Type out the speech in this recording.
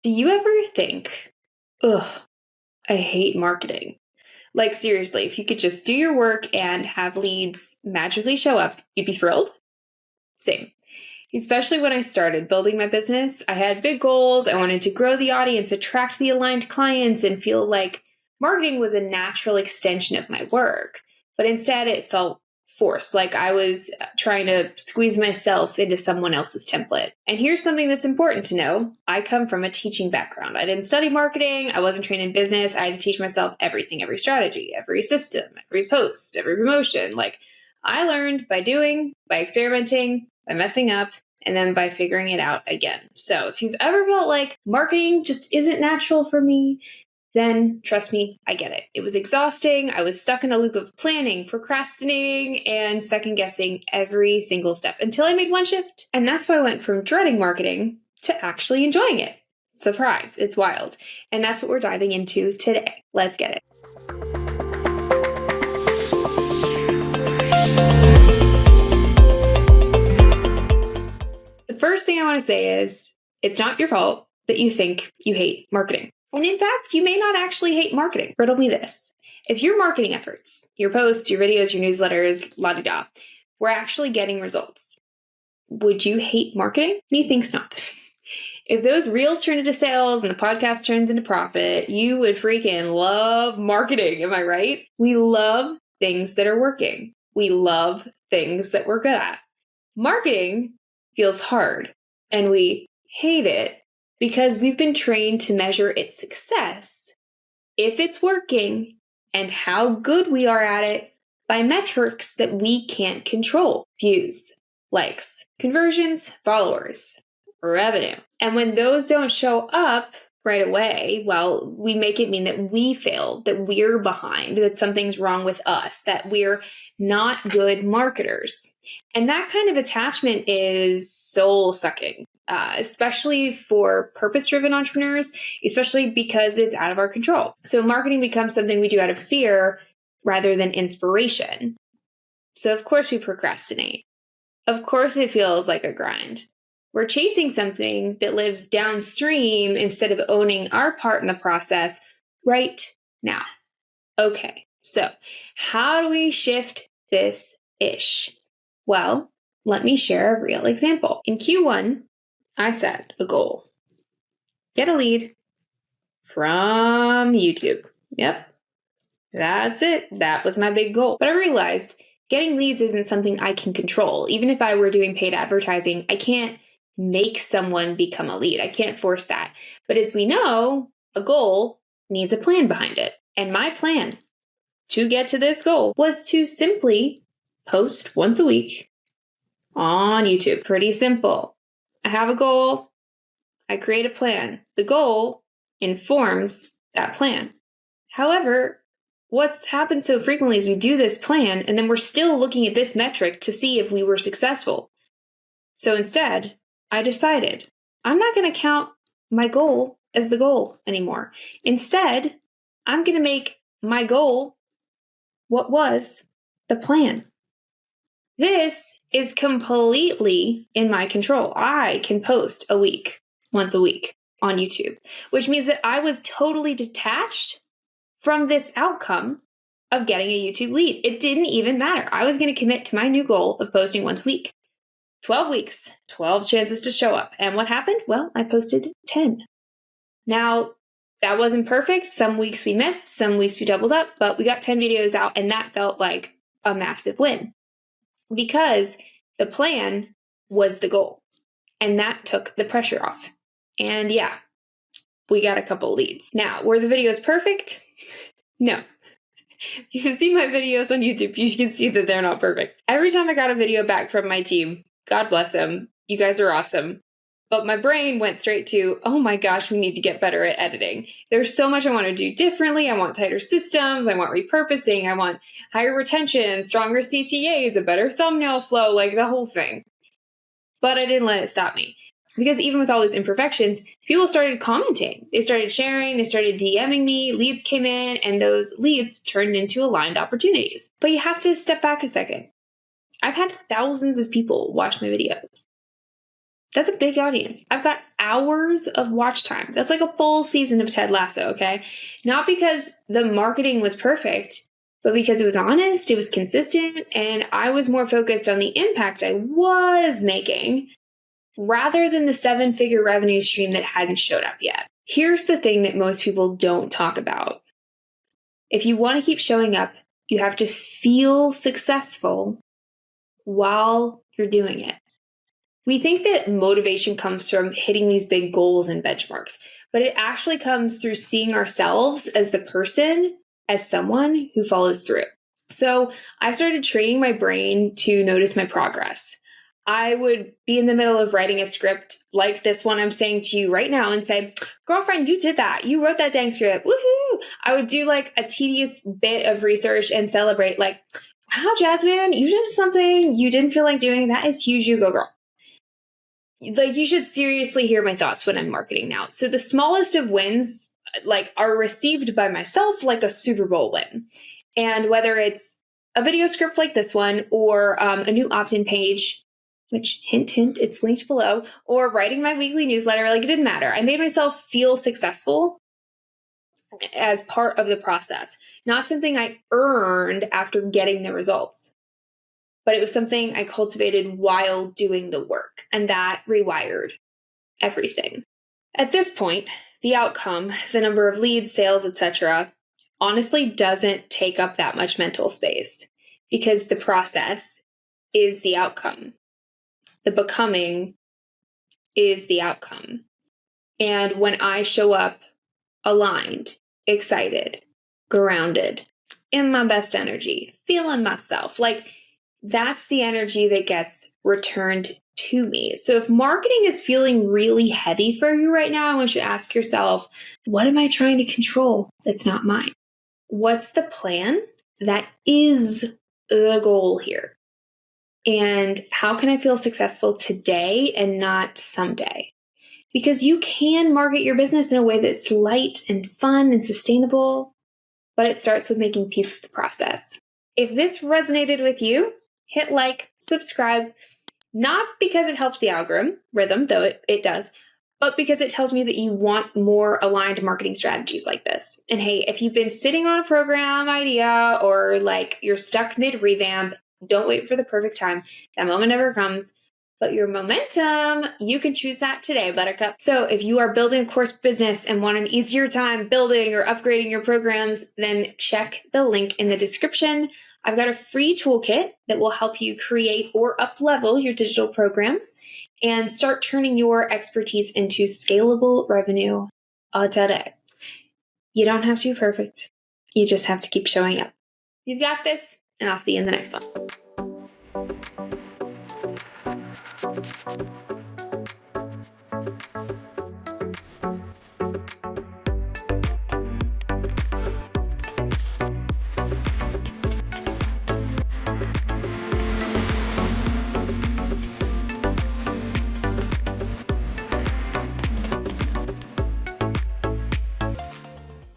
Do you ever think, ugh, I hate marketing? Like, seriously, if you could just do your work and have leads magically show up, you'd be thrilled? Same. Especially when I started building my business, I had big goals. I wanted to grow the audience, attract the aligned clients, and feel like marketing was a natural extension of my work. But instead, it felt forced, like I was trying to squeeze myself into someone else's template. And here's something that's important to know. I come from a teaching background. I didn't study marketing. I wasn't trained in business. I had to teach myself everything, every strategy, every system, every post, every promotion. Like, I learned by doing, by experimenting, by messing up, and then by figuring it out again. So if you've ever felt like marketing just isn't natural for me, then trust me, I get it. It was exhausting. I was stuck in a loop of planning, procrastinating, and second guessing every single step until I made one shift. And that's why I went from dreading marketing to actually enjoying it. Surprise, it's wild. And that's what we're diving into today. Let's get it. The first thing I want to say is it's not your fault that you think you hate marketing. And in fact, you may not actually hate marketing. Riddle me this. If your marketing efforts, your posts, your videos, your newsletters, la-di-da, were actually getting results, would you hate marketing? Methinks not. If those reels turned into sales and the podcast turns into profit, you would freaking love marketing. Am I right? We love things that are working. We love things that we're good at. Marketing feels hard and we hate it because we've been trained to measure its success, if it's working, and how good we are at it by metrics that we can't control. Views, likes, conversions, followers, revenue. And when those don't show up right away, well, we make it mean that we failed, that we're behind, that something's wrong with us, that we're not good marketers. And that kind of attachment is soul-sucking. Especially for purpose-driven entrepreneurs, especially because it's out of our control. So marketing becomes something we do out of fear rather than inspiration. So of course we procrastinate. Of course it feels like a grind. We're chasing something that lives downstream instead of owning our part in the process right now. Okay, so how do we shift this ish? Well, let me share a real example. In Q1, I set a goal. Get a lead from YouTube. Yep, that's it. That was my big goal. But I realized getting leads isn't something I can control. Even if I were doing paid advertising, I can't make someone become a lead. I can't force that. But as we know, a goal needs a plan behind it. And my plan to get to this goal was to simply post once a week on YouTube. Pretty simple. I have a goal. I create a plan. The goal informs that plan. However, what's happened so frequently is we do this plan and then we're still looking at this metric to see if we were successful. So instead, I decided I'm not going to count my goal as the goal anymore. Instead, I'm going to make my goal what was the plan. This is completely in my control. I can post once a week on YouTube, which means that I was totally detached from this outcome of getting a YouTube lead. It didn't even matter. I was going to commit to my new goal of posting once a week. 12 weeks, 12 chances to show up. And what happened? Well, I posted 10. Now, that wasn't perfect. Some weeks we missed, some weeks we doubled up, but we got 10 videos out, and that felt like a massive win. Because the plan was the goal, and that took the pressure off. And yeah, we got a couple leads. Now, were the videos perfect? No. If you see my videos on YouTube, you can see that they're not perfect. Every time I got a video back from my team, God bless them, you guys are awesome. But my brain went straight to, oh my gosh, we need to get better at editing. There's so much I want to do differently. I want tighter systems. I want repurposing. I want higher retention, stronger CTAs, a better thumbnail flow, like the whole thing. But I didn't let it stop me. Because even with all those imperfections, people started commenting. They started sharing. They started DMing me. Leads came in, and those leads turned into aligned opportunities. But you have to step back a second. I've had thousands of people watch my videos. That's a big audience. I've got hours of watch time. That's like a full season of Ted Lasso, okay? Not because the marketing was perfect, but because it was honest, it was consistent, and I was more focused on the impact I was making rather than the 7-figure revenue stream that hadn't showed up yet. Here's the thing that most people don't talk about. If you want to keep showing up, you have to feel successful while you're doing it. We think that motivation comes from hitting these big goals and benchmarks, but it actually comes through seeing ourselves as the person, as someone who follows through. So I started training my brain to notice my progress. I would be in the middle of writing a script like this one I'm saying to you right now and say, girlfriend, you did that. You wrote that dang script. Woohoo! I would do like a tedious bit of research and celebrate like, wow, Jasmine, you did something you didn't feel like doing. That is huge. You go, girl. Like, you should seriously hear my thoughts when I'm marketing now. So the smallest of wins like are received by myself like a Super Bowl win. And whether it's a video script like this one or a new opt-in page, which hint, hint, it's linked below, or writing my weekly newsletter, like it didn't matter. I made myself feel successful as part of the process, not something I earned after getting the results. But it was something I cultivated while doing the work, and that rewired everything. At this point, the outcome, the number of leads, sales, etc., honestly doesn't take up that much mental space because the process is the outcome. The becoming is the outcome. And when I show up aligned, excited, grounded, in my best energy, feeling myself, like that's the energy that gets returned to me. So if marketing is feeling really heavy for you right now, I want you to ask yourself, what am I trying to control that's not mine? What's the plan that is the goal here? And how can I feel successful today and not someday? Because you can market your business in a way that's light and fun and sustainable, but it starts with making peace with the process. If this resonated with you, hit like, subscribe, not because it helps the algorithm, though it does, but because it tells me that you want more aligned marketing strategies like this. And hey, if you've been sitting on a program idea or like you're stuck mid-revamp, don't wait for the perfect time. That moment never comes. But your momentum, you can choose that today, Buttercup. So if you are building a course business and want an easier time building or upgrading your programs, then check the link in the description. I've got a free toolkit that will help you create or up-level your digital programs and start turning your expertise into scalable revenue today. You don't have to be perfect. You just have to keep showing up. You've got this, and I'll see you in the next one.